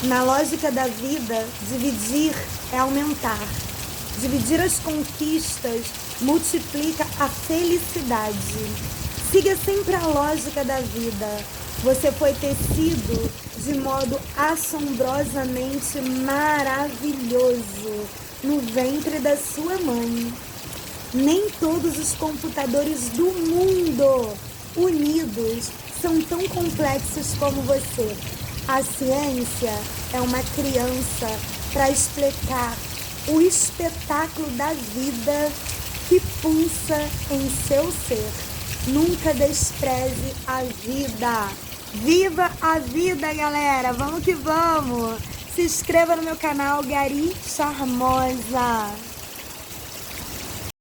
Na lógica da vida, dividir é aumentar. Dividir as conquistas multiplica a felicidade. Siga sempre a lógica da vida. Você foi tecido de modo assombrosamente maravilhoso no ventre da sua mãe. Nem todos os computadores do mundo unidos são tão complexos como você. A ciência é uma criança para explicar o espetáculo da vida que pulsa em seu ser. Nunca despreze a vida. Viva a vida, galera! Vamos que vamos! Se inscreva no meu canal Gari Charmosa!